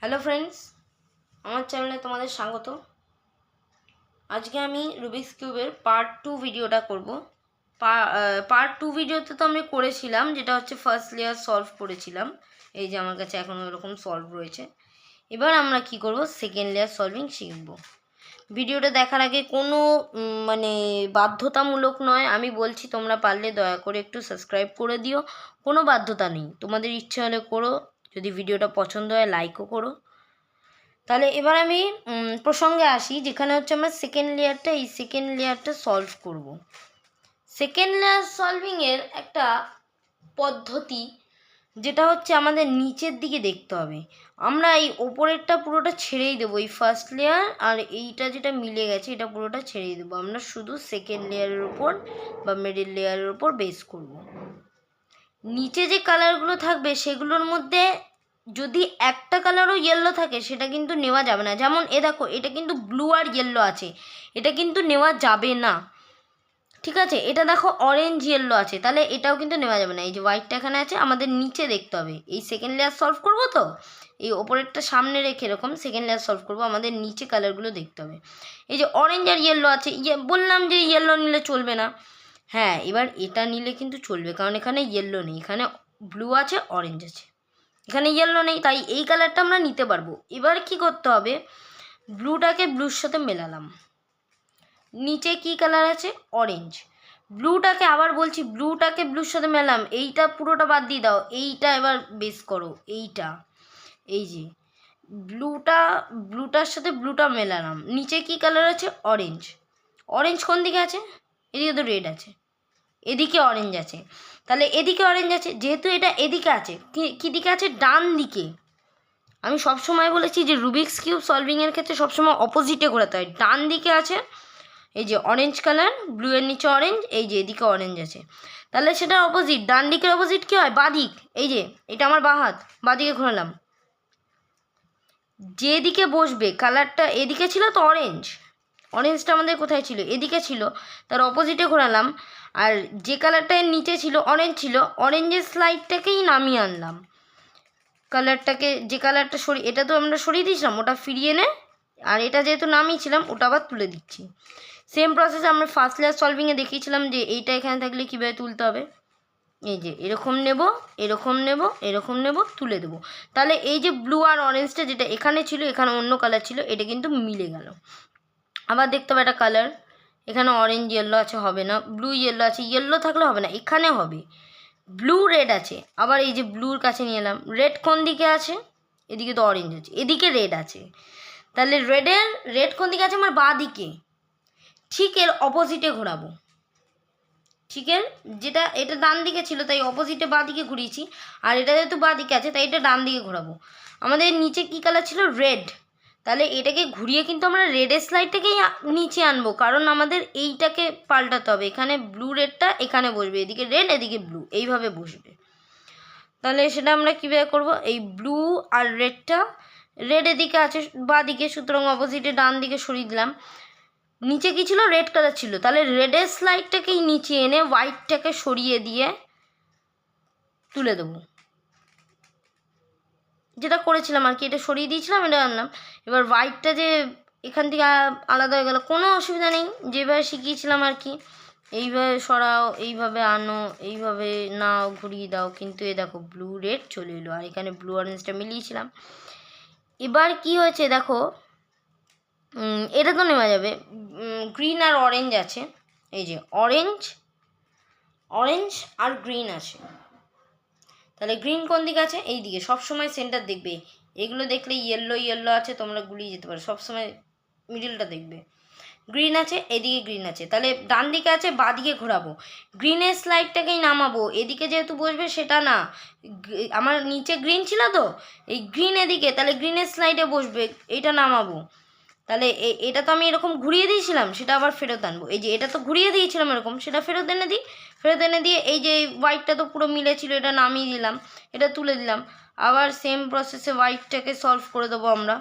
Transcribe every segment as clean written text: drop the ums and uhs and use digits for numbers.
Hello friends, আমার চ্যানেলে তোমাদের স্বাগত। আজকে আমি রুবিক্স কিউবের পার্ট 2 ভিডিওটা করব। পার্ট 2 ভিডিওতে তো আমি করেছিলাম, যেটা হচ্ছে ফার্স্ট লেয়ার সলভ করেছিলাম। এই যে আমার কাছে এখন এরকম সলভ রয়েছে। এবার আমরা কি করব, সেকেন্ড লেয়ার সলভিং শিখব। ভিডিওটা দেখার আগে কোনো বাধ্যতামূলক নয়, আমি বলছি তোমরা পারলে দয়া করে একটু সাবস্ক্রাইব করে দিও। কোনো বাধ্যতা নেই, তোমাদের ইচ্ছে হলে করো, যদি ভিডিওটা পছন্দ হয় লাইকও করো। তাহলে এবার আমি প্রসঙ্গে আসি, যেখানে হচ্ছে আমরা সেকেন্ড লেয়ারটা সলভ করব। সেকেন্ড লেয়ার সলভিংয়ের একটা পদ্ধতি, যেটা হচ্ছে আমাদের নিচের দিকে দেখতে হবে। আমরা এই ওপরেরটা পুরোটা ছেড়েই দেবো, এই ফার্স্ট লেয়ার আর এইটা যেটা মিলে গেছে এটা পুরোটা ছেড়েই দেবো। আমরা শুধু সেকেন্ড লেয়ারের উপর বা মিডল লেয়ারের উপর বেস করব। নিচে যে কালারগুলো থাকবে সেগুলোর মধ্যে যদি একটা কালারও ইয়েলো থাকে সেটা কিন্তু নেওয়া যাবে না। যেমন দেখো, এটা কিন্তু ব্লু আর ইয়েলো আছে, এটা কিন্তু নেওয়া যাবে না, ঠিক আছে। এটা দেখো অরেঞ্জ ইয়েলো আছে, তাহলে এটাও কিন্তু নেওয়া যাবে না। এই যে হোয়াইটটা এখানে আছে, আমাদের নিচে দেখতে হবে। এই সেকেন্ড লেয়ার সলভ করবো, তো এই ওপরেরটা সামনে রেখে এরকম সেকেন্ড লেয়ার সলভ করবো, আমাদের নিচে কালারগুলো দেখতে হবে। এই যে অরেঞ্জ আর ইয়েলো আছে, বললাম যে ইয়েলো নিলে চলবে না। হ্যাঁ, এবার এটা নিলে কিন্তু চলবে, কারণ এখানে ইয়েলো নেই, এখানে ব্লু আছে, অরেঞ্জ আছে, এখানে ইয়েলো নেই, তাই এই কালারটা আমরা নিতে পারবো। এবার কি করতে হবে, ব্লুটাকে ব্লুর সাথে মেলালাম। নিচে কি কালার আছে, অরেঞ্জ। ব্লুটাকে আবার বলছি, ব্লুটাকে ব্লুর সাথে মেলাম, এইটা পুরোটা বাদ দিয়ে দাও, এইটা এবার বেস করো, এইটা। এই যে ব্লুটার সাথে ব্লুটা মেলালাম, নিচে কি কালার আছে, অরেঞ্জ। অরেঞ্জ কোন দিকে আছে, এদিকে তো রেড আছে, এদিকে অরেঞ্জ আছে, তাহলে এদিকে অরেঞ্জ আছে, যেহেতু এটা এদিকে আছে, কি দিকে আছে, ডান দিকে। আমি সবসময় বলেছি যে রুবিক্স কিউব সলভিংয়ের ক্ষেত্রে সবসময় অপোজিটে ঘোরাতে হয়, ডান দিকে আছে। এই যে অরেঞ্জ কালার, ব্লু এর নিচে অরেঞ্জ, এই যে এদিকে অরেঞ্জ আছে, তাহলে সেটা অপোজিট। ডান দিকের অপোজিট কী হয়, বাদিক। এই যে এটা আমার বাঁ হাত, বাদিকে ঘোরালাম, যেদিকে বসবে কালারটা এদিকে ছিল তো অরেঞ্জটা আমাদের কোথায় ছিল, এদিকে ছিল, তার অপোজিটে ঘোরালাম। আর যে কালারটা এর নিচে ছিল, অরেঞ্জ ছিল, অরেঞ্জের স্লাইডটাকেই নামিয়ে আনলাম। কালারটাকে, যে কালারটা এটা তো আমরা সরিয়ে দিয়েছিলাম, ওটা ফিরিয়ে এনে, আর এটা যেহেতু নামিয়েছিলাম ওটা আবার তুলে দিচ্ছি। সেম প্রসেস আমরা ফার্স্ট লেয়ার সলভিংয়ে দেখিয়েছিলাম যে এইটা এখানে থাকলে কীভাবে তুলতে হবে। এই যে এরকম নেব, এরকম নেব, এরকম নেব, তুলে দেবো। তাহলে এই যে ব্লু আর অরেঞ্জটা যেটা এখানে ছিল, এখানে অন্য কালার ছিল, এটা কিন্তু মিলে গেল। আবার দেখতে হবে একটা কালার, এখানে অরেঞ্জ ইয়েলো আছে, হবে না। ব্লু ইয়েলো আছে, ইয়েলো থাকলে হবে না, এখানে হবে। ব্লু রেড আছে, আবার এই যে ব্লুর কাছে নিয়ে এলাম, রেড কোন দিকে আছে, এদিকে তো অরেঞ্জ আছে, এদিকে রেড আছে, তাহলে রেড কোন দিকে আছে, আমার বাঁ দিকে, ঠিক এর অপোজিটে ঘোরাবো। যেটা এটা ডান দিকে ছিল তাই অপোজিটে বাঁ দিকে ঘুরিয়েছি, আর এটা যেহেতু বাঁ দিকে আছে তাই এটা ডান দিকে ঘোরাবো। আমাদের নিচে কি কালার ছিল, রেড, তাহলে এটাকে ঘুরিয়ে কিন্তু আমরা রেডের স্লাইডটাকেই নিচে আনবো, কারণ আমাদের এইটাকে পাল্টাতে হবে। এখানে ব্লু রেডটা এখানে বসবে, এদিকে রেড এদিকে ব্লু, এইভাবে বসবে। তাহলে সেটা আমরা কীভাবে করবো, এই ব্লু আর রেডটা, রেড এদিকে আছে বাঁ দিকে, সুতরাং অপোজিটে ডান দিকে সরিয়ে দিলাম। নিচে কি ছিল, রেড কালার ছিল, তাহলে রেডের স্লাইডটাকেই নিচে এনে হোয়াইটটাকে সরিয়ে দিয়ে তুলে দেবো, যেটা করেছিলাম আর কি। এটা সরিয়ে দিয়েছিলাম, এটা আনলাম। এবার হোয়াইটটা যে এখান থেকে আলাদা হয়ে গেল, কোনো অসুবিধা নেই, যেভাবে শিখিয়েছিলাম আর কি, এইভাবে সরাও, এইভাবে আনো, এইভাবে নাও, ঘুরিয়ে দাও, কিন্তু এ দেখো ব্লু রেড চলে এলো, আর এখানে ব্লু অরেঞ্জটা মিলিয়েছিলাম। এবার কি হয়েছে দেখো, এটা তো নেওয়া যাবে, গ্রিন আর অরেঞ্জ আছে, এই যে অরেঞ্জ আর গ্রিন আছে, তাহলে গ্রিন কোন দিকে আছে, এই দিকে, সবসময় সেন্টার দেখবে। এগুলো দেখলে ইয়েলো আছে, তোমরা গুলিয়ে যেতে পারো, সবসময় মিডিলটা দেখবে। গ্রিন আছে, এদিকে গ্রিন আছে, তাহলে ডান দিকে আছে, বাঁ দিকে ঘোরাবো, গ্রিনের স্লাইডটাকেই নামাবো। এদিকে যেহেতু বসবে সেটা না, আমার নিচে গ্রিন ছিল তো, এই গ্রিন এদিকে, তাহলে গ্রিনের স্লাইডে বসবে, এইটা নামাবো। তাহলে এটা তো আমি এরকম ঘুরিয়ে দিয়েছিলাম, সেটা আবার ফেরত আনবো। এই যে এটা তো ঘুরিয়ে দিয়েছিলাম এরকম, সেটা ফেরত এনে দিই, ফেরত এনে দিয়ে এই যে হোয়াইটটা তো পুরো মিলেছিল, এটা নামিয়ে দিলাম, এটা তুলে দিলাম। আবার সেম প্রসেসে হোয়াইটটাকে সলভ করে দেবো আমরা।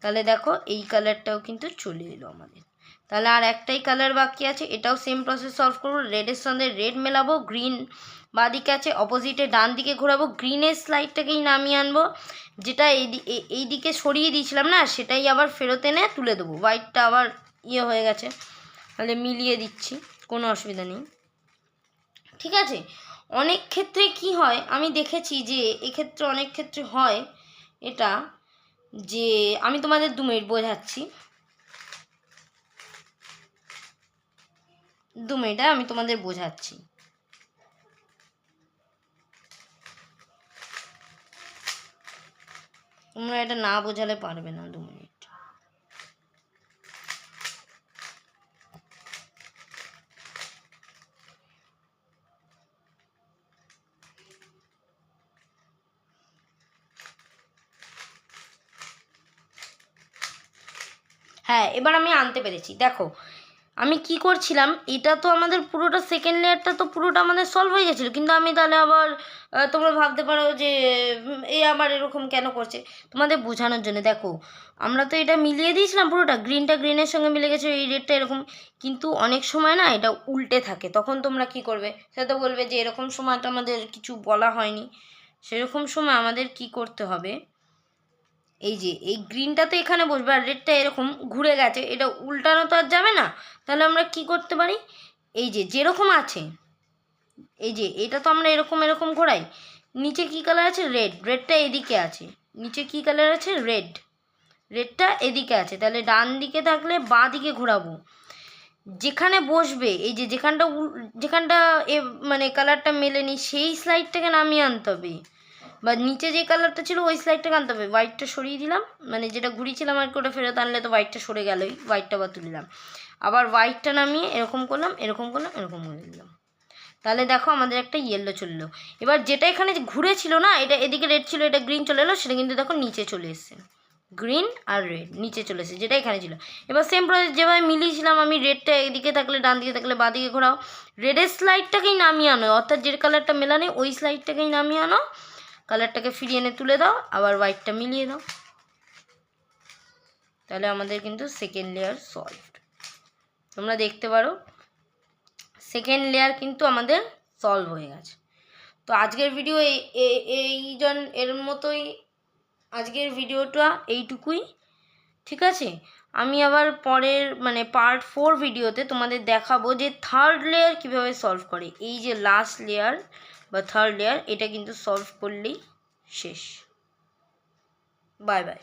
তাহলে দেখো এই কালারটাও কিন্তু চলে এলো আমাদের। তাহলে আর একটাই কালার বাকি আছে, এটাও সেম প্রসেস সলভ করবো। রেডের সঙ্গে রেড মেলাবো, গ্রিন বাঁদিকে আছে, অপোজিটে ডান দিকে ঘোরাবো, গ্রিনের স্লাইডটাকেই নামিয়ে আনবো, যেটা এই দিকে সরিয়ে দিয়েছিলাম না সেটাই আবার ফেরত এনে তুলে দেবো। হোয়াইটটা আবার হয়ে গেছে, তাহলে মিলিয়ে দিচ্ছি, কোনো অসুবিধা নেই। ঠিক আছে, অনেক ক্ষেত্রে কি হয় আমি দেখেছি যে এক্ষেত্রে অনেক ক্ষেত্রে হয় এটা, যে আমি তোমাদের 2 মিনিট বোঝাচ্ছি, 2 মিনিটে আমি তোমাদের বোঝাচ্ছি। তোমরা এটা না বোঝালে পারবে না। 2 মিনিট। হ্যাঁ, এবার আমি আনতে পেরেছি। দেখো আমি কি করছিলাম, এটা তো আমাদের পুরোটা সেকেন্ড লেয়ারটা তো পুরোটা আমাদের সলভ হয়ে গেছিলো, কিন্তু আমি তাহলে আবার তোমরা ভাবতে পারো যে এই আবার এরকম কেন করছে, তোমাদের বোঝানোর জন্য। দেখো আমরা তো এটা মিলিয়ে দিয়েছিলাম পুরোটা, গ্রিনটা গ্রিনের সঙ্গে মিলে গেছে, এই রেডটা এরকম, কিন্তু অনেক সময় না এটা উল্টে থাকে, তখন তোমরা কি করবে, সেটা তো বলবে যে এরকম সময় তো আমাদের কিছু বলা হয়নি। সেরকম সময় আমাদের কি করতে হবে, এই যে এই গ্রিনটা তো এখানে বসবে আর রেডটা এরকম ঘুরে গেছে, এটা উল্টানো তো আর যাবে না। তাহলে আমরা কি করতে পারি, এই যে যেরকম আছে, এই যে এটা তো আমরা এরকম এরকম ঘোরাই, নিচে কি কালার আছে, রেড, রেডটা এদিকে আছে, নিচে কি কালার আছে, রেড, রেডটা এদিকে আছে, তাহলে ডান দিকে থাকলে বাঁ দিকে ঘোরাবো, যেখানে বসবে এই যে যেখানটা মানে কালারটা মেলেনি সেই স্লাইডটাকে নামিয়ে আনতে হবে, বা নিচে যে কালারটা ছিল ওই স্লাইডটাকে আনতে হবে। হোয়াইটটা সরিয়ে দিলাম, মানে যেটা ঘুরিয়েছিলাম আর কি ওটা ফেরত আনলে তো হোয়াইটটা সরে গেলই, হোয়াইটটা আবার তুললাম, আবার হোয়াইটটা নামিয়ে এরকম করলাম, এরকম করলাম, এরকম করে দিলাম, তাহলে দেখো আমাদের একটা ইয়েলো চললো। এবার যেটা এখানে ঘুরেছিল না, এটা এদিকে রেড ছিল, এটা গ্রিন চলে এলো, সেটা কিন্তু দেখো নিচে চলে এসছে, গ্রিন আর রেড নিচে চলে এসেছে, যেটা এখানে ছিল। এবার সেম প্রসেস যেভাবে মিলিয়েছিলাম আমি, রেডটা এদিকে থাকলে ডান দিকে থাকলে বাঁ দিকে ঘোরাও, রেডের স্লাইডটাকেই নামিয়ে আনো, অর্থাৎ যে কালারটা মেলানে ওই স্লাইডটাকেই নামিয়ে আনো, কালারটাকে ফিরিয়ে এনে তুলে দাও, আবার হোয়াইটটা মিলিয়ে দাও, তাহলে আমাদের কিন্তু সেকেন্ড লেয়ার সলভড। তোমরা দেখতে পারো সেকেন্ড লেয়ার কিন্তু আমাদের সলভ হয়ে গেছে। তো আজকের ভিডিও এর মতোই, আজকের ভিডিওটা এইটুকুই। ঠিক আছে, আমি আবার পরের মানে পার্ট 4 ভিডিওতে তোমাদের দেখাবো যে থার্ড লেয়ার কীভাবে সলভ করে। এই যে লাস্ট লেয়ার বা থার্ড লেয়ার, এটা কিন্তু সলভ করলেই শেষ। Bye bye.